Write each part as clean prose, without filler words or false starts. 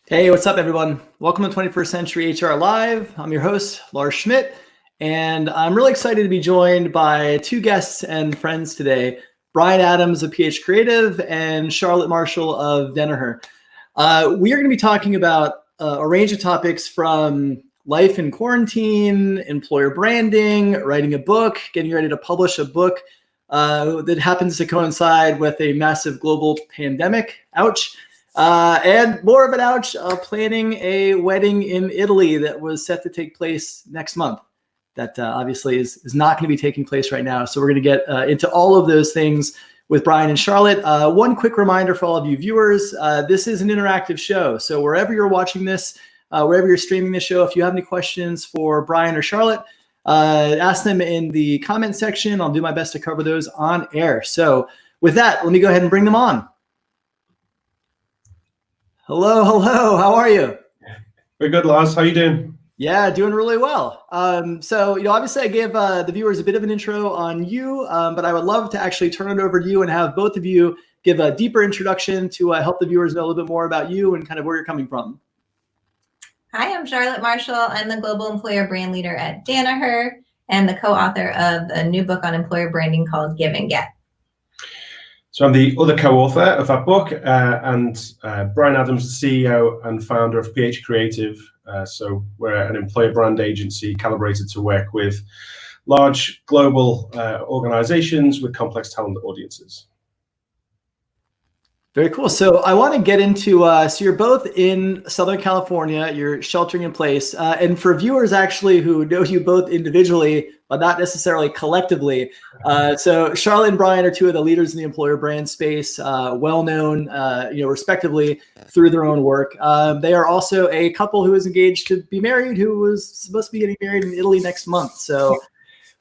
Hey, what's up, everyone? Welcome to 21st Century HR Live. I'm your host, Lars Schmidt, and I'm really excited to be joined by two guests and friends today, Bryan Adams of PH Creative and Charlotte Marshall of Danaher. We are going to be talking about a range of topics from life in quarantine, employer branding, writing a book, getting ready to publish a book that happens to coincide with a massive global pandemic. Ouch. And more of an ouch, planning a wedding in Italy that was set to take place next month. That obviously is not going to be taking place right now. So we're going to get into all of those things with Bryan and Charlotte. One quick reminder for all of you viewers, this is an interactive show. So wherever you're watching this, wherever you're streaming this show, if you have any questions for Bryan or Charlotte, ask them in the comment section. I'll do my best to cover those on air. So with that, let me go ahead and bring them on. Hello. How are you? Very good, Lars. How you doing? Yeah, doing really well. So, obviously I gave the viewers a bit of an intro on you, but I would love to actually turn it over to you and have both of you give a deeper introduction to help the viewers know a little bit more about you and kind of where you're coming from. Hi, I'm Charlotte Marshall. I'm the Global Employer Brand Leader at Danaher and the co-author of a new book on employer branding called Give and Get. So I'm the other co-author of that book, and Bryan Adams, the CEO and founder of PH Creative. So we're an employer brand agency calibrated to work with large global organizations with complex talent audiences. Very cool. So I want to get into, so you're both in Southern California, you're sheltering in place. And for viewers actually who know you both individually, but not necessarily collectively. So Charlotte and Bryan are two of the leaders in the employer brand space, well-known, respectively through their own work. They are also a couple who is engaged to be married, who was supposed to be getting married in Italy next month. So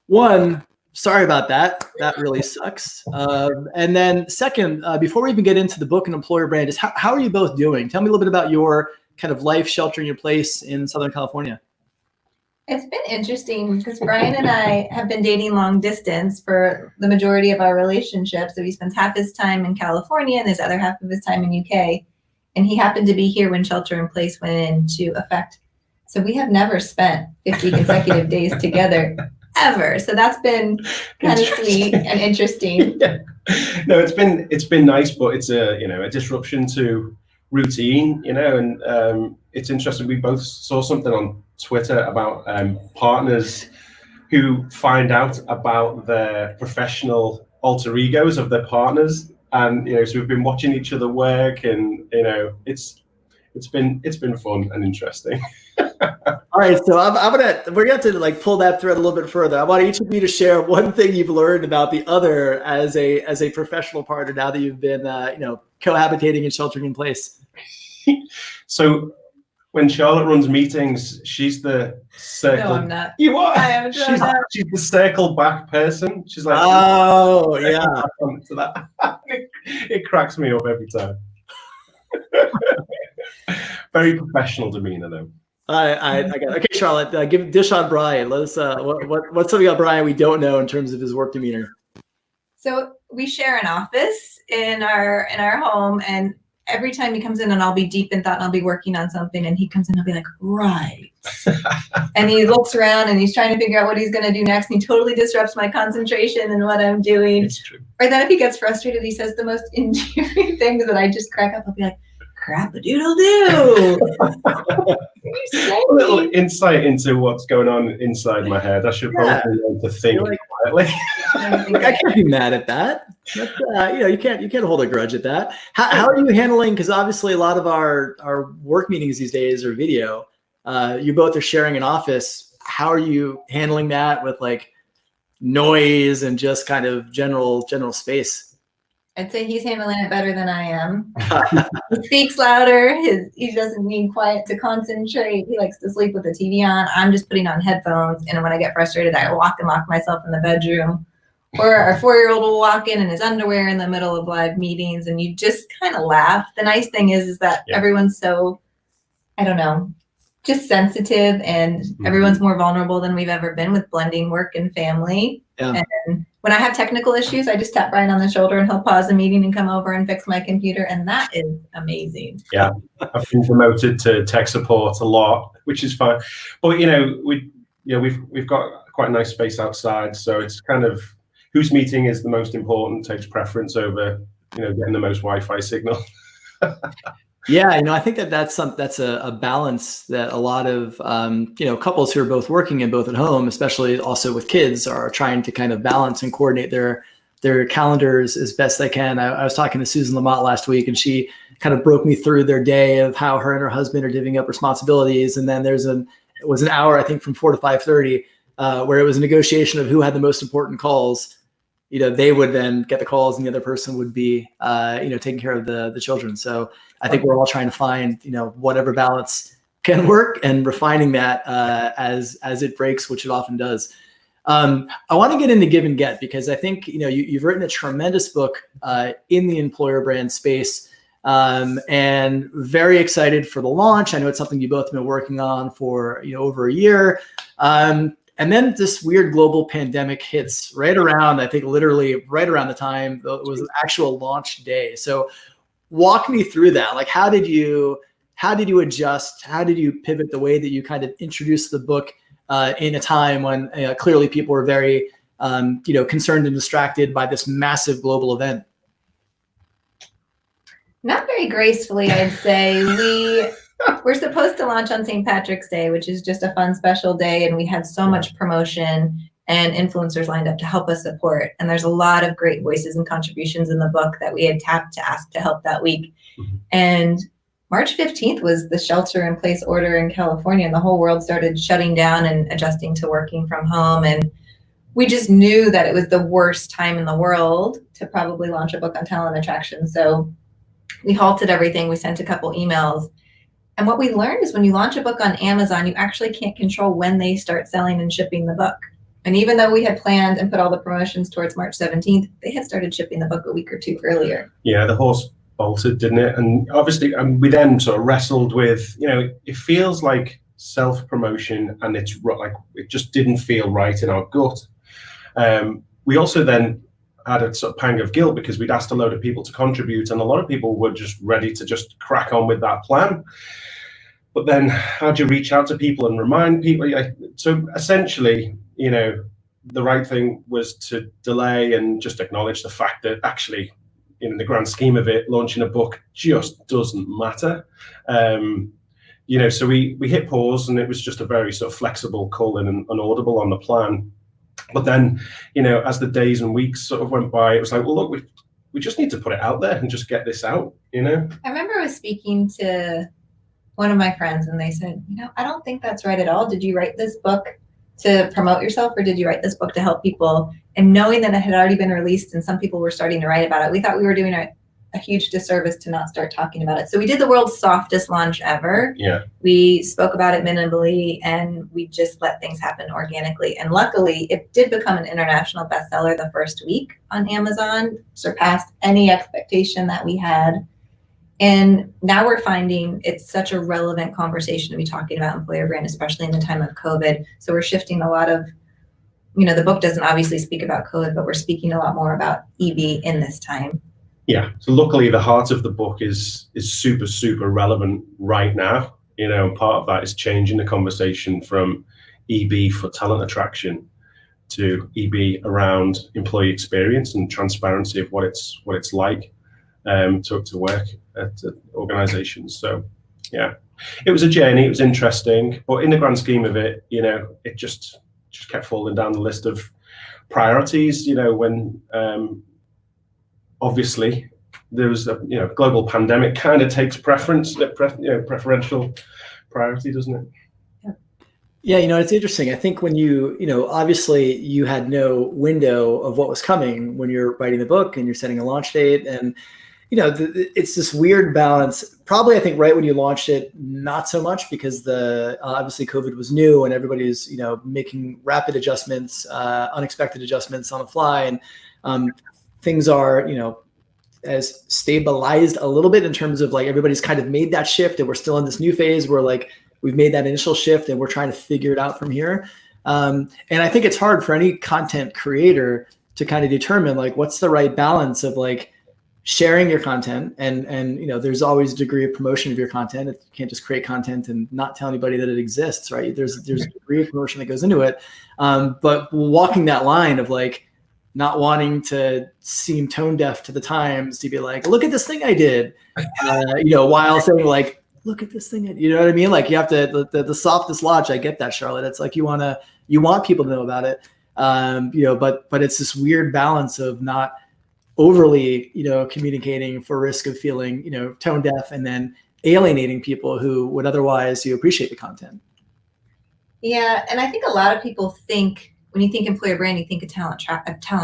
one, sorry about that. That really sucks. And then second, before we even get into the book and employer brand, is how are you both doing? Tell me a little bit about your kind of life sheltering in place in Southern California. It's been interesting because Bryan and I have been dating long distance for the majority of our relationship. So he spends half his time in California and his other half of his time in UK. And he happened to be here when shelter in place went into effect. So we have never spent 50 consecutive days together. Ever. So that's been kind of sweet and interesting. Yeah. No, it's been nice, but it's a disruption to routine, and it's interesting. We both saw something on Twitter about partners who find out about their professional alter egos of their partners, and so we've been watching each other work, and it's been fun and interesting. All right, so we're gonna have to pull that thread a little bit further. I want each of you to share one thing you've learned about the other as a professional partner now that you've been cohabitating and sheltering in place. So when Charlotte runs meetings, she's the circle. No, I'm not. You are. I am she's the circle back person. She's like, oh yeah. To that. It cracks me up every time. Very professional demeanor, though. I got it. Okay, Charlotte, give dish on Bryan. Let us what's something about Bryan we don't know in terms of his work demeanor. So we share an office in our home, and every time he comes in, and I'll be deep in thought, and I'll be working on something, and he comes in, I'll be like, right. And he looks around, and he's trying to figure out what he's going to do next, and he totally disrupts my concentration and what I'm doing. It's true. Or then if he gets frustrated, he says the most endearing things that I just crack up. I'll be like, crap-a-doodle-doo. A little insight into what's going on inside my head. I should probably learn to think quietly. I can't be mad at that. That's, you can't hold a grudge at that. How are you handling? Because obviously a lot of our work meetings these days are video. You both are sharing an office. How are you handling that with noise and just kind of general space? I'd say he's handling it better than I am. He speaks louder. He doesn't need quiet to concentrate. He likes to sleep with the TV on. I'm just putting on headphones. And when I get frustrated, I walk and lock myself in the bedroom. Or our 4-year-old will walk in his underwear in the middle of live meetings, and you just kind of laugh. The nice thing is that everyone's so, I don't know, just sensitive, and everyone's more vulnerable than we've ever been with blending work and family. Yeah. And when I have technical issues, I just tap Bryan on the shoulder and he'll pause the meeting and come over and fix my computer. And that is amazing. Yeah. I've been promoted to tech support a lot, which is fine. But, we've got quite a nice space outside. So it's kind of whose meeting is the most important takes preference over, getting the most Wi-Fi signal. Yeah, I think that's a balance that a lot of couples who are both working and both at home, especially also with kids, are trying to kind of balance and coordinate their calendars as best they can. I was talking to Susan Lamott last week, and she kind of broke me through their day of how her and her husband are divvying up responsibilities. And then it was an hour, I think, from 4 to 5:30, where it was a negotiation of who had the most important calls. They would then get the calls, and the other person would be, taking care of the children. So I think we're all trying to find, whatever balance can work, and refining that as it breaks, which it often does. I want to get into give and get, because I think, you've written a tremendous book in the employer brand space, and very excited for the launch. I know it's something you both have been working on for, over a year. And then this weird global pandemic hits literally right around the time it was an actual launch day. So walk me through that. Like, how did you adjust? How did you pivot the way that you kind of introduced the book in a time when clearly people were very, concerned and distracted by this massive global event? Not very gracefully, I'd say. We're supposed to launch on St. Patrick's Day, which is just a fun, special day. And we had so much promotion and influencers lined up to help us support. And there's a lot of great voices and contributions in the book that we had tapped to ask to help that week. And March 15th was the shelter in place order in California, and the whole world started shutting down and adjusting to working from home. And we just knew that it was the worst time in the world to probably launch a book on talent attraction. So we halted everything. We sent a couple emails. And what we learned is when you launch a book on Amazon, you actually can't control when they start selling and shipping the book. And even though we had planned and put all the promotions towards March 17th, they had started shipping the book a week or two earlier. Yeah, the horse bolted, didn't it? And obviously, we then sort of wrestled with, it feels like self-promotion, and it's like it just didn't feel right in our gut. We also then had a sort of pang of guilt because we'd asked a load of people to contribute, and a lot of people were just ready to just crack on with that plan. But then how do you reach out to people and remind people? So essentially, the right thing was to delay and just acknowledge the fact that actually, in the grand scheme of it, launching a book just doesn't matter. So we hit pause, and it was just a very sort of flexible call in and audible on the plan. But then, as the days and weeks sort of went by, it was like, well, look, we just need to put it out there and just get this out, I remember I was speaking to one of my friends, and they said, I don't think that's right at all. Did you write this book to promote yourself, or did you write this book to help people? And knowing that it had already been released and some people were starting to write about it, we thought we were doing a huge disservice to not start talking about it. So we did the world's softest launch ever. Yeah. We spoke about it minimally, and we just let things happen organically. And luckily, it did become an international bestseller the first week on Amazon, surpassed any expectation that we had. And now we're finding it's such a relevant conversation to be talking about employer brand, especially in the time of COVID. So we're shifting a lot of, the book doesn't obviously speak about COVID, but we're speaking a lot more about EB in this time. Yeah. So luckily, the heart of the book is super, super relevant right now. And part of that is changing the conversation from EB for talent attraction to EB around employee experience and transparency of what it's like to work at organizations. So yeah, it was a journey. It was interesting, but in the grand scheme of it, it just kept falling down the list of priorities. When obviously there was a global pandemic, kind of takes preferential priority, doesn't it? Yeah, it's interesting. I think when obviously you had no window of what was coming when you're writing the book and you're setting a launch date, and it's this weird balance. Probably, I think right when you launched it, not so much, because obviously COVID was new and everybody's making rapid adjustments, unexpected adjustments on the fly, and things are as stabilized a little bit in terms of like everybody's kind of made that shift, and we're still in this new phase where like we've made that initial shift and we're trying to figure it out from here. And I think it's hard for any content creator to kind of determine like what's the right balance of like sharing your content and you know, there's always a degree of promotion of your content. You can't just create content and not tell anybody that it exists, right? There's a degree of promotion that goes into it. But walking that line of like not wanting to seem tone deaf to the times, to be like, look at this thing I did, you know, while saying like, look at this thing, you know what I mean? Like you have to, the softest launch. I get that, Charlotte. It's like you want people to know about it, you know, but it's this weird balance of not overly, you know, communicating for risk of feeling, you know, tone deaf and then alienating people who would otherwise appreciate the content. Yeah, and I think a lot of people think, when you think employer brand, you think of talent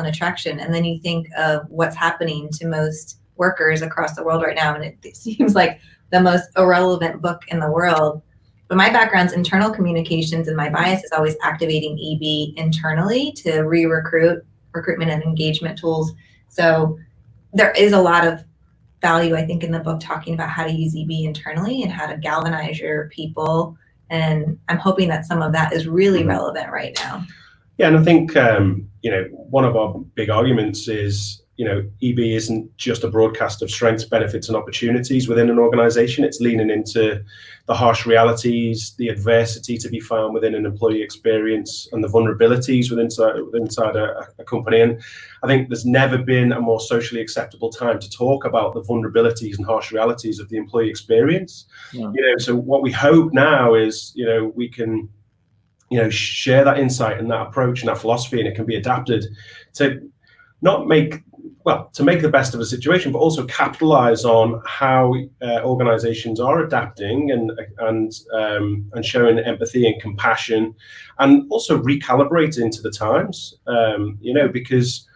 attraction, and then you think of what's happening to most workers across the world right now, and it seems like the most irrelevant book in the world. But my background's internal communications, and my bias is always activating EB internally to recruitment and engagement tools. So there is a lot of value, I think, in the book talking about how to use EB internally and how to galvanize your people. And I'm hoping that some of that is really relevant right now. Yeah, and I think, you know, one of our big arguments is, you know, EB isn't just a broadcast of strengths, benefits, and opportunities within an organization. It's leaning into the harsh realities, the adversity to be found within an employee experience, and the vulnerabilities inside a company. And I think there's never been a more socially acceptable time to talk about the vulnerabilities and harsh realities of the employee experience. Yeah. You know, so what we hope now is, you know, we can, you know, share that insight and that approach and that philosophy, and it can be adapted to to make the best of a situation, but also capitalize on how organizations are adapting and showing empathy and compassion, and also recalibrating to the times. You know, because,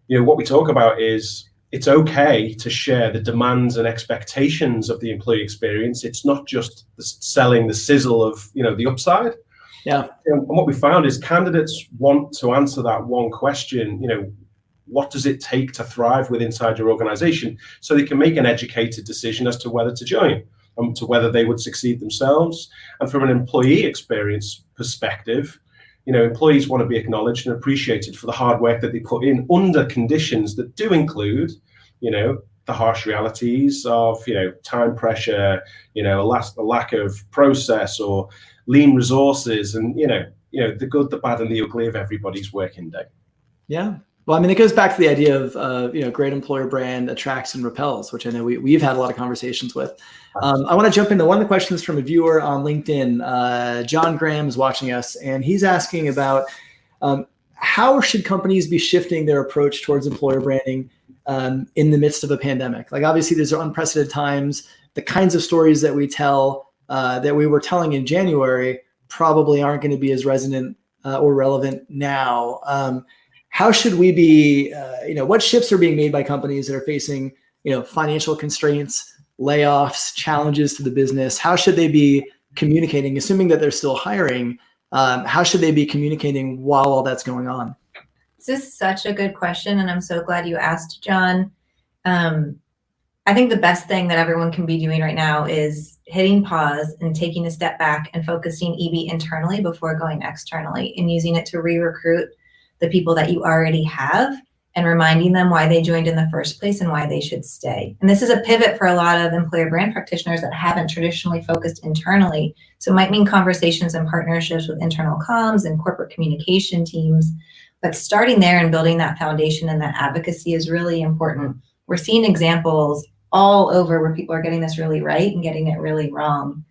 you know, what we talk about is it's okay to share the demands and expectations of the employee experience. It's not just selling the sizzle of, you know, the upside. Yeah. And what we found is candidates want to answer that one question, you know, what does it take to thrive inside your organization, so they can make an educated decision as to whether to join, to whether they would succeed themselves. And from an employee experience perspective, you know, employees want to be acknowledged and appreciated for the hard work that they put in under conditions that do include, you know, the harsh realities of, you know, time pressure, you know, a lack of process or lean resources, and, you know, the good, the bad, and the ugly of everybody's working day. Yeah. Well, I mean, it goes back to the idea of, you know, great employer brand attracts and repels, which I know we've had a lot of conversations with. I want to jump into one of the questions from a viewer on LinkedIn. John Graham is watching us, and he's asking about how should companies be shifting their approach towards employer branding in the midst of a pandemic? Like, obviously, these are unprecedented times. The kinds of stories that we tell, that we were telling in January, probably aren't going to be as resonant or relevant now. How should we be, you know, what shifts are being made by companies that are facing, you know, financial constraints, layoffs, challenges to the business? How should they be communicating, assuming that they're still hiring? How should they be communicating while all that's going on? This is such a good question, and I'm so glad you asked, John. I think the best thing that everyone can be doing right now is hitting pause and taking a step back and focusing EB internally before going externally, and using it to re-recruit the people that you already have, and reminding them why they joined in the first place and why they should stay. And this is a pivot for a lot of employer brand practitioners that haven't traditionally focused internally. So it might mean conversations and partnerships with internal comms and corporate communication teams, but starting there and building that foundation and that advocacy is really important. We're seeing examples all over where people are getting this really right and getting it really wrong.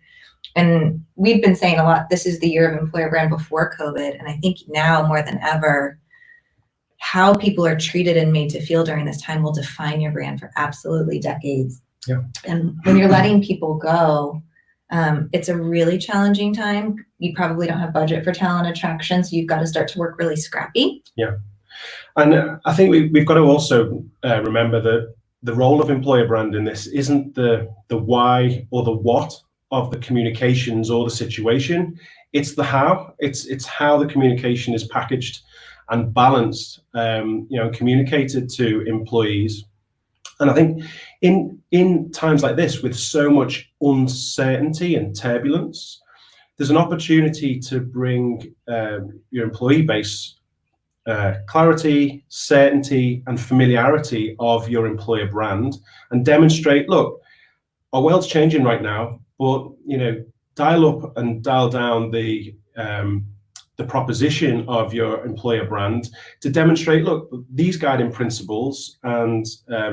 And we've been saying a lot, this is the year of employer brand before COVID. And I think now more than ever, how people are treated and made to feel during this time will define your brand for absolutely decades. Yeah. And when you're letting people go, it's a really challenging time. You probably don't have budget for talent attraction, so you've got to start to work really scrappy. Yeah. And I think we've got to also remember that the role of employer brand in this isn't the why or the what of the communications or the situation. It's the how. It's how the communication is packaged and balanced, you know, communicated to employees. And I think in times like this, with so much uncertainty and turbulence, there's an opportunity to bring your employee base clarity, certainty, and familiarity of your employer brand, and demonstrate, look, our world's changing right now, but dial up and dial down the proposition of your employer brand to demonstrate, look, these guiding principles and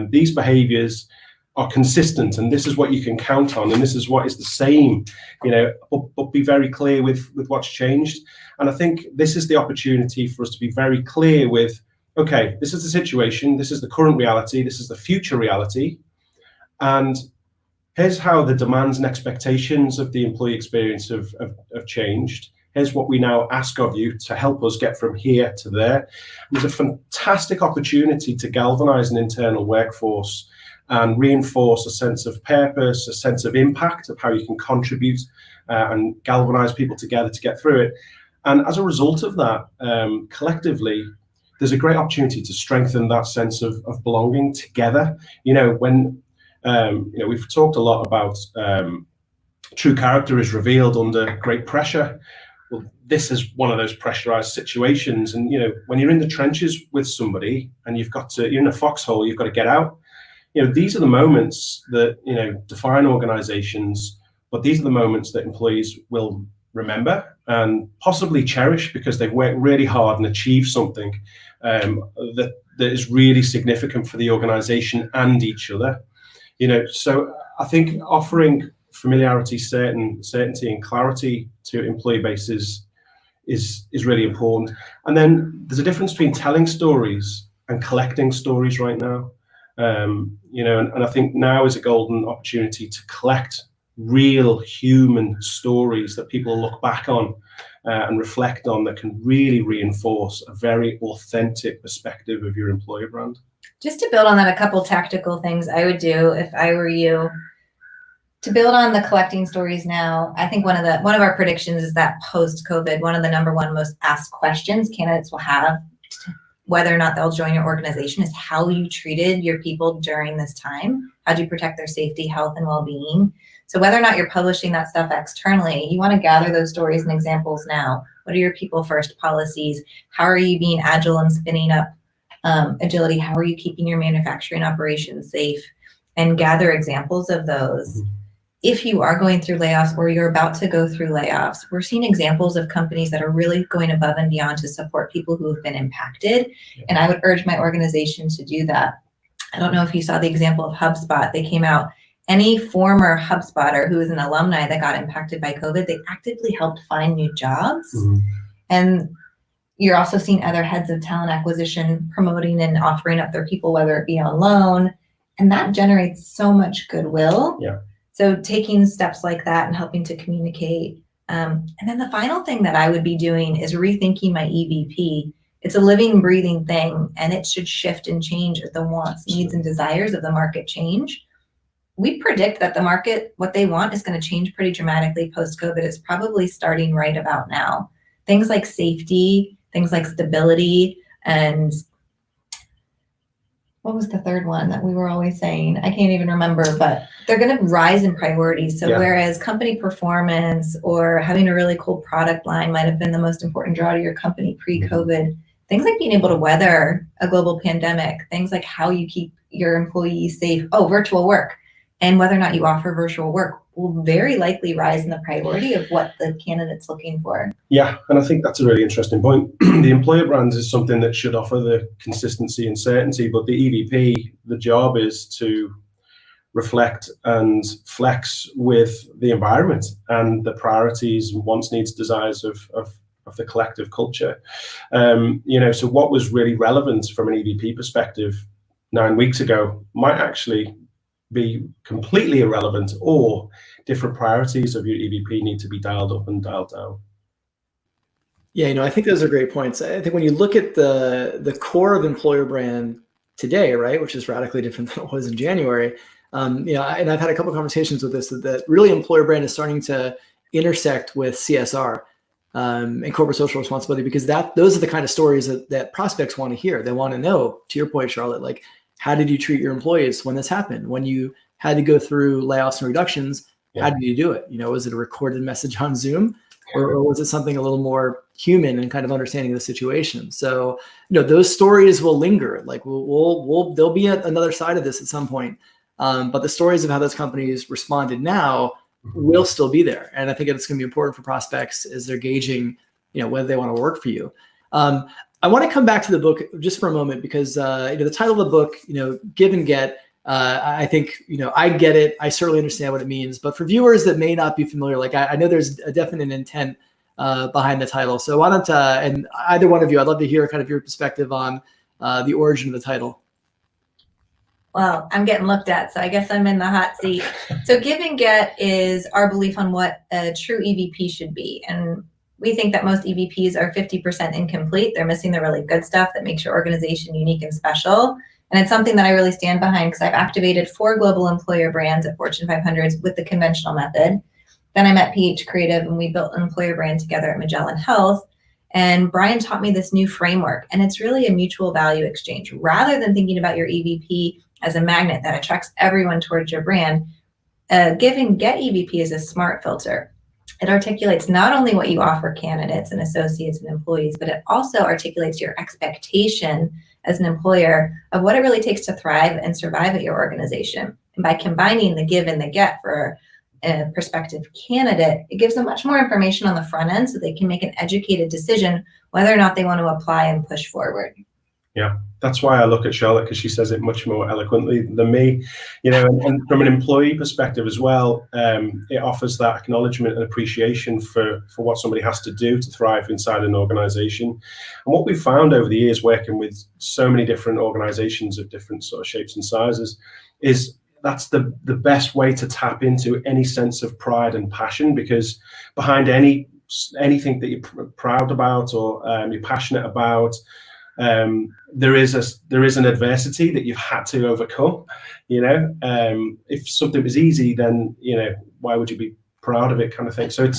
these behaviors are consistent, and this is what you can count on, and this is what is the same, but be very clear with what's changed. And I think this is the opportunity for us to be very clear with, okay, this is the situation, this is the current reality, this is the future reality, and here's how the demands and expectations of the employee experience have changed. Here's what we now ask of you to help us get from here to there. And there's a fantastic opportunity to galvanize an internal workforce and reinforce a sense of purpose, a sense of impact, of how you can contribute and galvanize people together to get through it. And as a result of that, collectively, there's a great opportunity to strengthen that sense of belonging together. When we've talked a lot about true character is revealed under great pressure. Well, this is one of those pressurized situations. And, when you're in the trenches with somebody and you're in a foxhole, you've got to get out. These are the moments that, define organizations, but these are the moments that employees will remember and possibly cherish because they've worked really hard and achieved something that is really significant for the organization and each other. So I think offering familiarity, certainty, and clarity to employee bases is really important. And then there's a difference between telling stories and collecting stories right now. And I think now is a golden opportunity to collect real human stories that people look back on and reflect on, that can really reinforce a very authentic perspective of your employer brand. Just to build on that, a couple tactical things I would do if I were you. To build on the collecting stories now, I think one of our predictions is that post-COVID, one of the number one most asked questions candidates will have, whether or not they'll join your organization, is how you treated your people during this time. How'd you protect their safety, health, and well-being? So whether or not you're publishing that stuff externally, you want to gather those stories and examples now. What are your people first policies? How are you being agile and spinning up agility? How are you keeping your manufacturing operations safe? And gather examples of those. If you are going through layoffs or you're about to go through layoffs, we're seeing examples of companies that are really going above and beyond to support people who have been impacted. Yeah. And I would urge my organization to do that. I don't know if you saw the example of HubSpot. They came out, any former HubSpotter who is an alumni that got impacted by COVID, they actively helped find new jobs. Mm-hmm. And you're also seeing other heads of talent acquisition promoting and offering up their people, whether it be on loan. And that generates so much goodwill. Yeah. So taking steps like that and helping to communicate. And then the final thing that I would be doing is rethinking my EVP. It's a living, breathing thing, and it should shift and change as the wants, needs, and desires of the market change. We predict that the market, what they want, is going to change pretty dramatically post-COVID. It's probably starting right about now. Things like safety, things like stability, and what was the third one that we were always saying? I can't even remember, but they're going to rise in priority. So whereas company performance or having a really cool product line might have been the most important draw to your company pre-COVID, things like being able to weather a global pandemic, things like how you keep your employees safe, virtual work, and whether or not you offer virtual work will very likely rise in the priority of what the candidate's looking for. Yeah, and I think that's a really interesting point. The employer brand is something that should offer the consistency and certainty, but the EVP, the job is to reflect and flex with the environment and the priorities, wants, needs, desires of the collective culture. So what was really relevant from an EVP perspective 9 weeks ago might actually be completely irrelevant, or different priorities of your EVP need to be dialed up and dialed down. Yeah, I think those are great points. I think when you look at the core of employer brand today, right, which is radically different than it was in January, and I've had a couple of conversations with this, that really employer brand is starting to intersect with CSR and corporate social responsibility, because those are the kind of stories that prospects want to hear. They want to know, to your point, Charlotte, like, how did you treat your employees when this happened? When you had to go through layoffs and reductions, how did you do it? Was it a recorded message on Zoom? or was it something a little more human and kind of understanding the situation? So, those stories will linger. Like there'll be another side of this at some point. But the stories of how those companies responded now will still be there. And I think it's going to be important for prospects as they're gauging, whether they want to work for you. I want to come back to the book just for a moment because, the title of the book, Give and Get, I think, I get it. I certainly understand what it means. But for viewers that may not be familiar, like I know there's a definite intent behind the title. So why don't, and either one of you, I'd love to hear kind of your perspective on the origin of the title. Well, I'm getting looked at, so I guess I'm in the hot seat. So Give and Get is our belief on what a true EVP should be. And we think that most EVPs are 50% incomplete. They're missing the really good stuff that makes your organization unique and special. And it's something that I really stand behind because I've activated 4 global employer brands at Fortune 500s with the conventional method. Then I met PH Creative and we built an employer brand together at Magellan Health. And Bryan taught me this new framework, and it's really a mutual value exchange. Rather than thinking about your EVP as a magnet that attracts everyone towards your brand, Give and Get EVP is a smart filter. It articulates not only what you offer candidates and associates and employees, but it also articulates your expectation as an employer of what it really takes to thrive and survive at your organization. And by combining the give and the get for a prospective candidate, it gives them much more information on the front end so they can make an educated decision whether or not they want to apply and push forward. Yeah, that's why I look at Charlotte, because she says it much more eloquently than me, and from an employee perspective as well, it offers that acknowledgement and appreciation for what somebody has to do to thrive inside an organization. And what we've found over the years working with so many different organizations of different sort of shapes and sizes is that's the best way to tap into any sense of pride and passion, because behind anything that you're proud about or you're passionate about, there is an adversity that you've had to overcome. If something was easy, then why would you be proud of it, kind of thing. So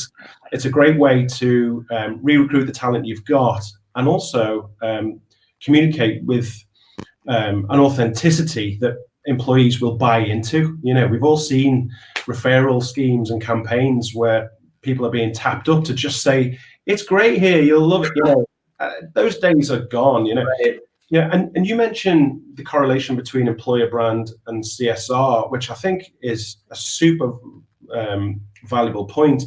it's a great way to re-recruit the talent you've got, and also communicate with an authenticity that employees will buy into. We've all seen referral schemes and campaigns where people are being tapped up to just say, "It's great here, you'll love it." Those days are gone. Right. Yeah, and you mentioned the correlation between employer brand and CSR, which I think is a super valuable point.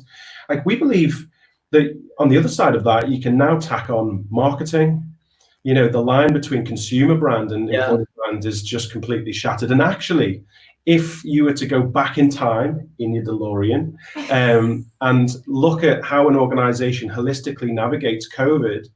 Like, we believe that on the other side of that, you can now tack on marketing. The line between consumer brand and employer brand is just completely shattered. And actually, if you were to go back in time in your DeLorean and look at how an organization holistically navigates COVID,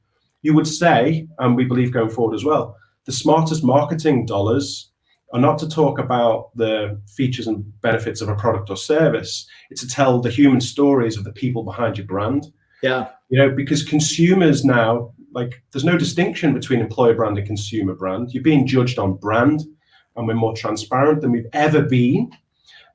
you would say, and we believe going forward as well, the smartest marketing dollars are not to talk about the features and benefits of a product or service. It's to tell the human stories of the people behind your brand. Yeah. Because consumers now, like, there's no distinction between employer brand and consumer brand. You're being judged on brand, and we're more transparent than we've ever been.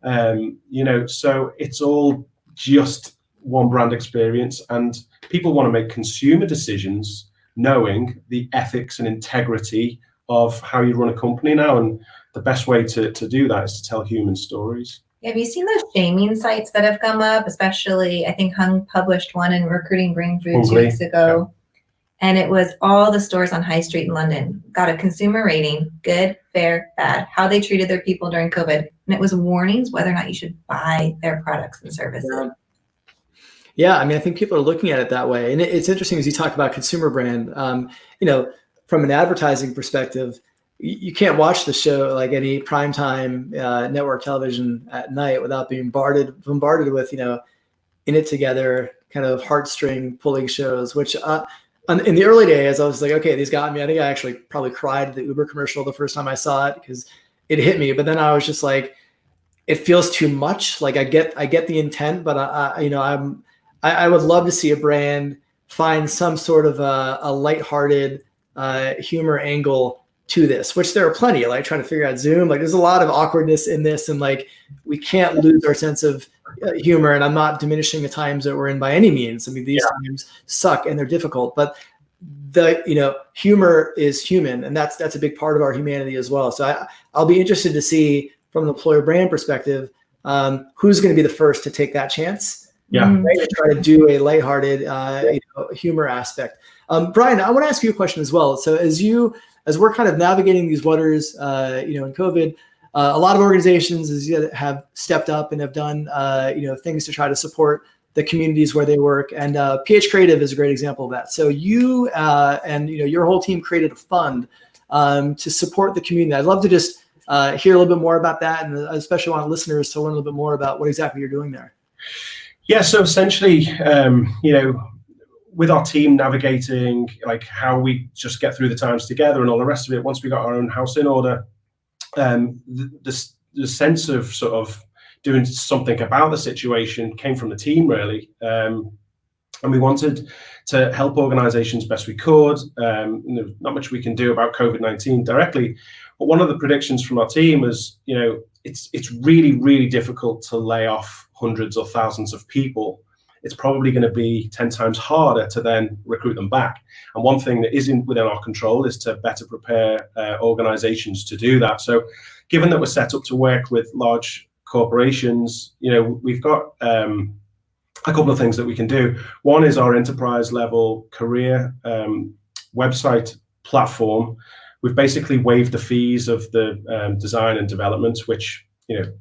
So it's all just one brand experience, and people want to make consumer decisions knowing the ethics and integrity of how you run a company now. And the best way to do that is to tell human stories. Have you seen those shaming sites that have come up? Especially, I think Hung published one in Recruiting Brain Food 2 weeks ago. Yeah. And it was all the stores on High Street in London got a consumer rating, good, fair, bad, how they treated their people during COVID. And it was warnings whether or not you should buy their products and services. Yeah, I think people are looking at it that way. And it's interesting as you talk about consumer brand, from an advertising perspective, you can't watch the show like any primetime network television at night without being bombarded with, in it together kind of heartstring pulling shows, which in the early days, I was like, okay, these got me. I think I actually probably cried at the Uber commercial the first time I saw it because it hit me. But then I was just like, it feels too much. Like I get the intent, but I would love to see a brand find some sort of a lighthearted humor angle to this, which there are plenty, like trying to figure out Zoom. Like there's a lot of awkwardness in this, and like we can't lose our sense of humor. And I'm not diminishing the times that we're in by any means. These times suck and they're difficult, but the humor is human, and that's a big part of our humanity as well. So I'll be interested to see from the employer brand perspective who's going to be the first to take that chance Yeah. Right? And try to do a lighthearted, humor aspect. Bryan, I want to ask you a question as well. So as we're kind of navigating these waters, in COVID, a lot of organizations have stepped up and have done, things to try to support the communities where they work. And PH Creative is a great example of that. So you and your whole team created a fund to support the community. I'd love to just hear a little bit more about that, and especially want listeners to learn a little bit more about what exactly you're doing there. Yeah, so essentially, with our team navigating like how we just get through the times together and all the rest of it, once we got our own house in order, the sense of sort of doing something about the situation came from the team, really. And we wanted to help organizations best we could. Not much we can do about COVID-19 directly, but one of the predictions from our team is, it's really, really difficult to lay off hundreds or thousands of people. It's probably going to be 10 times harder to then recruit them back. And one thing that isn't within our control is to better prepare organizations to do that. So given that we're set up to work with large corporations, we've got a couple of things that we can do. One is our enterprise level career website platform. We've basically waived the fees of the design and development, which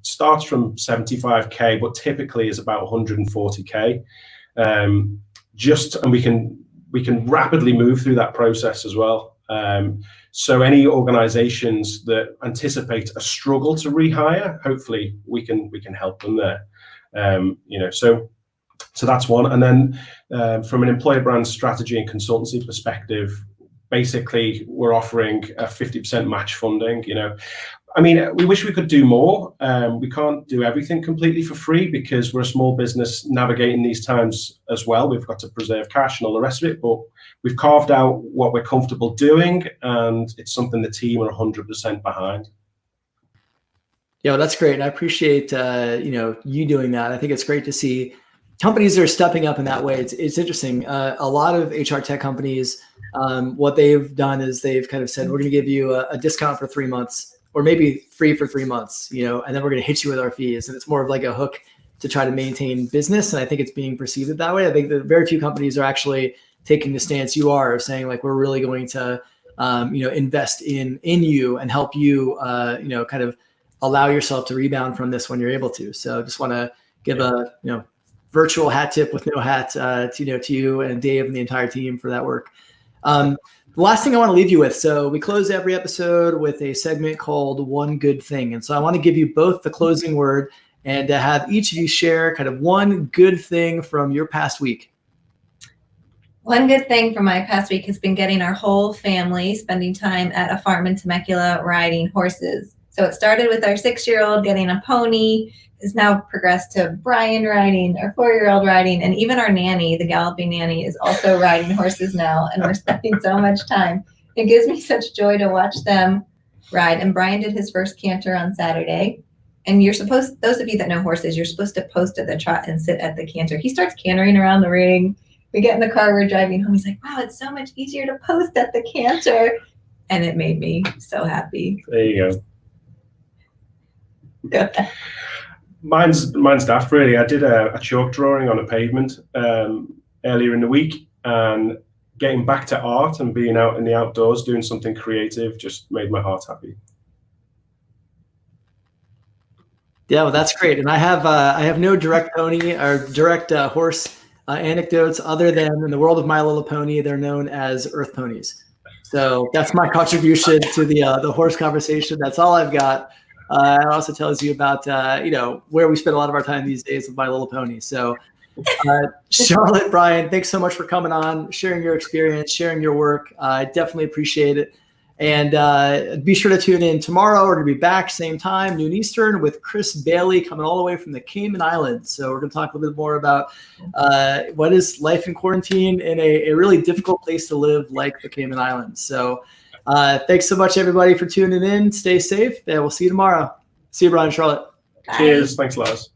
starts from 75K, but typically is about 140K. And we can rapidly move through that process as well. So any organizations that anticipate a struggle to rehire, hopefully we can help them there. So that's one. And then from an employer brand strategy and consultancy perspective, basically we're offering a 50% match funding. We wish we could do more. We can't do everything completely for free because we're a small business navigating these times as well. We've got to preserve cash and all the rest of it, but we've carved out what we're comfortable doing, and it's something the team are 100% behind. Yeah, that's great. And I appreciate, you doing that. I think it's great to see companies that are stepping up in that way. It's interesting. A lot of HR tech companies, what they've done is they've kind of said, we're going to give you a discount for 3 months, or maybe free for 3 months, and then we're going to hit you with our fees. And it's more of like a hook to try to maintain business. And I think it's being perceived that way. I think that very few companies are actually taking the stance you are, saying like, we're really going to, invest in you and help you, kind of allow yourself to rebound from this when you're able to. So just want to give a, virtual hat tip with no hat, to you and Dave and the entire team for that work. The last thing I want to leave you with, so we close every episode with a segment called One Good Thing. And so I want to give you both the closing word and to have each of you share kind of one good thing from your past week. One good thing from my past week has been getting our whole family spending time at a farm in Temecula riding horses. So it started with our 6-year-old getting a pony, has now progressed to Bryan riding, our 4-year-old riding, and even our nanny, the galloping nanny, is also riding horses now, and we're spending so much time. It gives me such joy to watch them ride. And Bryan did his first canter on Saturday. And those of you that know horses, you're supposed to post at the trot and sit at the canter. He starts cantering around the ring. We get in the car, we're driving home. He's like, wow, it's so much easier to post at the canter. And it made me so happy. There you go. Good. Mine's daft, really. I did a chalk drawing on a pavement earlier in the week, and getting back to art and being out in the outdoors doing something creative just made my heart happy. Yeah, well, that's great. And I have no direct pony or direct horse anecdotes other than in the world of My Little Pony, they're known as earth ponies. So that's my contribution to the horse conversation. That's all I've got. It also tells you about, where we spend a lot of our time these days with My Little Pony. So Charlotte, Bryan, thanks so much for coming on, sharing your experience, sharing your work. I definitely appreciate it. And be sure to tune in tomorrow. We're going to be back same time, noon Eastern, with Chris Bailey coming all the way from the Cayman Islands. So we're going to talk a little bit more about what is life in quarantine in a really difficult place to live like the Cayman Islands. So thanks so much, everybody, for tuning in. Stay safe, and we'll see you tomorrow. See you, Bryan and Charlotte. Bye. Cheers. Thanks, Lars.